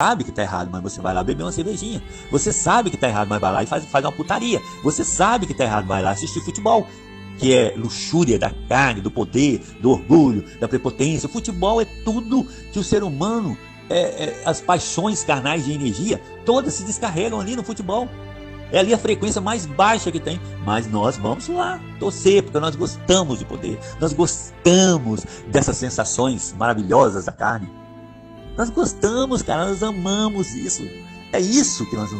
sabe que tá errado, mas você vai lá beber uma cervejinha. Você sabe que tá errado, mas vai lá e faz uma putaria. Você sabe que tá errado, vai lá assistir futebol, que é luxúria da carne, do poder, do orgulho, da prepotência. O futebol é tudo que o ser humano, as paixões carnais de energia, todas se descarregam ali no futebol. É ali a frequência mais baixa que tem. Mas nós vamos lá torcer, porque nós gostamos de poder. Nós gostamos dessas sensações maravilhosas da carne. Nós gostamos, cara. Nós amamos isso. É isso que nós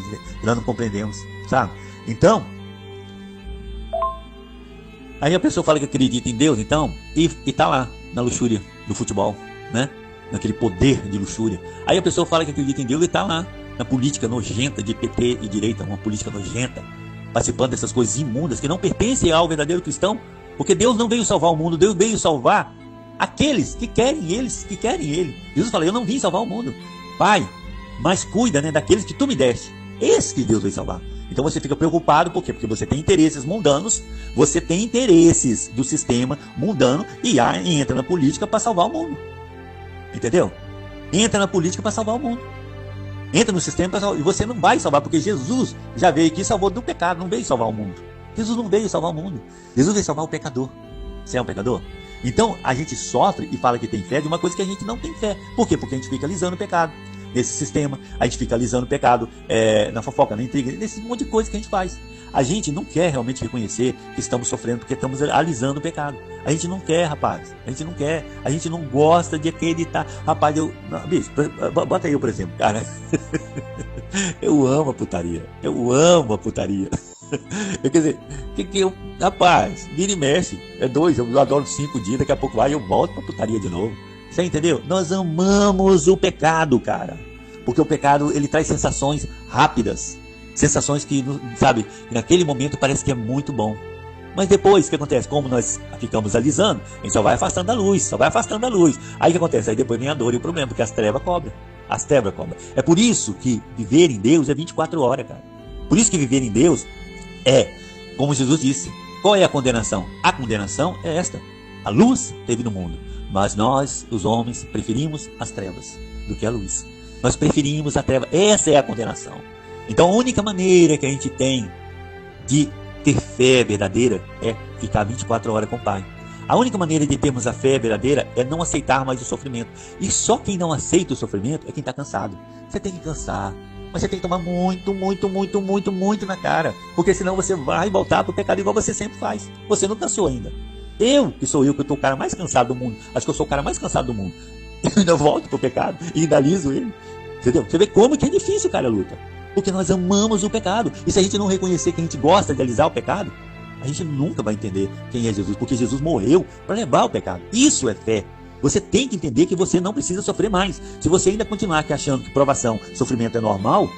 não compreendemos, sabe? Então, aí a pessoa fala que acredita em Deus, então, e tá lá na luxúria do futebol, né? Naquele poder de luxúria. Aí a pessoa fala que acredita em Deus e tá lá na política nojenta de PT e direita, uma política nojenta, participando dessas coisas imundas que não pertencem ao verdadeiro cristão, porque Deus não veio salvar o mundo, Deus veio salvar aqueles que querem ele. Jesus fala: eu não vim salvar o mundo, Pai, mas cuida, né, daqueles que tu me deste. Esse que Deus veio salvar. Então você fica preocupado, por quê? Porque você tem interesses mundanos, você tem interesses do sistema mundano e entra na política para salvar o mundo. Entendeu? Entra na política para salvar o mundo. Entra no sistema para salvar, e você não vai salvar, porque Jesus já veio aqui e salvou do pecado, não veio salvar o mundo. Jesus não veio salvar o mundo. Jesus veio salvar o pecador. Você é um pecador? Então a gente sofre e fala que tem fé de uma coisa que a gente não tem fé. Por quê? Porque a gente fica alisando o pecado nesse sistema, a gente fica alisando o pecado na fofoca, na intriga, nesse monte de coisa que a gente faz. A gente não quer realmente reconhecer que estamos sofrendo porque estamos alisando o pecado. A gente não quer, rapaz. A gente não quer. A gente não gosta de acreditar. Rapaz, bicho, bota aí eu, por exemplo, cara. Eu amo a putaria. Quer dizer, rapaz, vira e mexe. É 2, eu adoro 5 dias, daqui a pouco vai e eu volto pra putaria de novo. Você entendeu? Nós amamos o pecado, cara. Porque o pecado, ele traz sensações rápidas. Sensações que, sabe, naquele momento parece que é muito bom. Mas depois, o que acontece? Como nós ficamos alisando, a gente só vai afastando a luz. Aí o que acontece? Aí depois vem a dor e o problema, porque as trevas cobram. É por isso que viver em Deus é 24 horas, cara. Por isso que viver em Deus é, como Jesus disse, qual é a condenação? A condenação é esta: a luz teve no mundo, mas nós, os homens, preferimos as trevas do que a luz. Nós preferimos a treva. Essa é a condenação. Então a única maneira que a gente tem de ter fé verdadeira é ficar 24 horas com o Pai. A única maneira de termos a fé verdadeira é não aceitar mais o sofrimento. E só quem não aceita o sofrimento é quem está cansado. Você tem que cansar, mas você tem que tomar muito na cara. Porque senão você vai voltar para o pecado igual você sempre faz. Você não cansou ainda. Eu, que sou o cara mais cansado do mundo, acho que eu sou o cara mais cansado do mundo, eu ainda volto para o pecado e ainda aliso ele. Entendeu? Você vê como que é difícil, cara, a luta. Porque nós amamos o pecado. E se a gente não reconhecer que a gente gosta de alisar o pecado, a gente nunca vai entender quem é Jesus. Porque Jesus morreu para levar o pecado. Isso é fé. Você tem que entender que você não precisa sofrer mais. Se você ainda continuar aqui achando que provação, sofrimento é normal,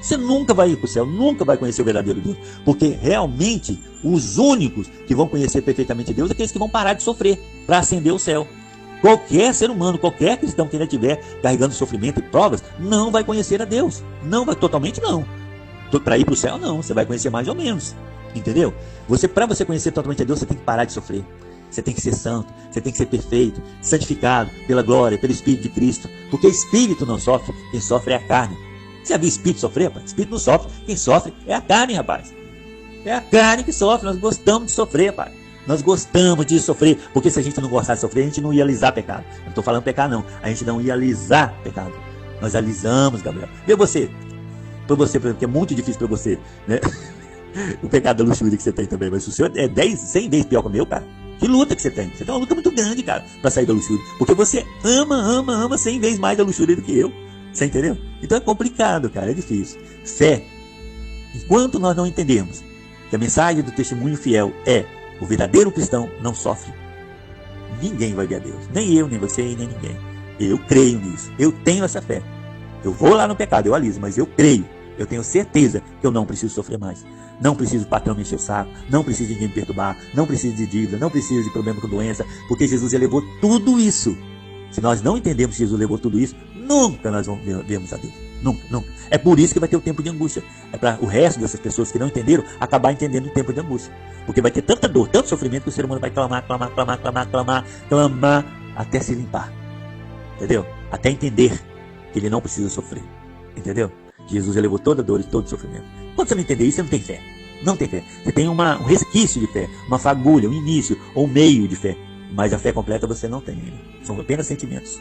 você nunca vai ir para o céu, nunca vai conhecer o verdadeiro Deus. Porque realmente os únicos que vão conhecer perfeitamente Deus é aqueles que vão parar de sofrer para ascender o céu. Qualquer ser humano, qualquer cristão que ainda estiver carregando sofrimento e provas, não vai conhecer a Deus. Não vai, totalmente não. Para ir para o céu, não. Você vai conhecer mais ou menos. Entendeu? Para você conhecer totalmente a Deus, você tem que parar de sofrer. Você tem que ser santo, você tem que ser perfeito, santificado pela glória, pelo Espírito de Cristo. Porque Espírito não sofre, quem sofre é a carne. Você já viu Espírito sofrer, rapaz? Espírito não sofre, quem sofre é a carne, rapaz. É a carne que sofre, nós gostamos de sofrer, rapaz. Nós gostamos de sofrer, porque se a gente não gostasse de sofrer, a gente não ia alisar pecado. Não estou falando pecado não, a gente não ia alisar pecado. Nós alisamos, Gabriel. Vê você, por exemplo, que é muito difícil para você, né? O pecado da luxúria que você tem também, mas o seu é 100 vezes pior que o meu, cara. Que luta que você tem? Você tem uma luta muito grande, cara, para sair da luxúria. Porque você ama 100 vezes mais a luxúria do que eu. Você entendeu? Então é complicado, cara, é difícil. Fé. Enquanto nós não entendemos que a mensagem do testemunho fiel é: o verdadeiro cristão não sofre, ninguém vai ver a Deus. Nem eu, nem você, nem ninguém. Eu creio nisso. Eu tenho essa fé. Eu vou lá no pecado, eu aliso, mas eu creio. Eu tenho certeza que eu não preciso sofrer mais. Não preciso do patrão me encher o saco. Não preciso de ninguém me perturbar. Não preciso de dívida. Não preciso de problema com doença. Porque Jesus já levou tudo isso. Se nós não entendemos que Jesus levou tudo isso, nunca nós vamos vermos a Deus. Nunca. É por isso que vai ter o tempo de angústia. É para o resto dessas pessoas que não entenderam acabar entendendo o tempo de angústia. Porque vai ter tanta dor, tanto sofrimento que o ser humano vai clamar até se limpar. Entendeu? Até entender que ele não precisa sofrer. Entendeu? Jesus levou toda a dor e todo o sofrimento. Quando você não entender isso, você não tem fé. Não tem fé. Você tem um resquício de fé, uma fagulha, um início ou um meio de fé. Mas a fé completa você não tem ainda. São apenas sentimentos.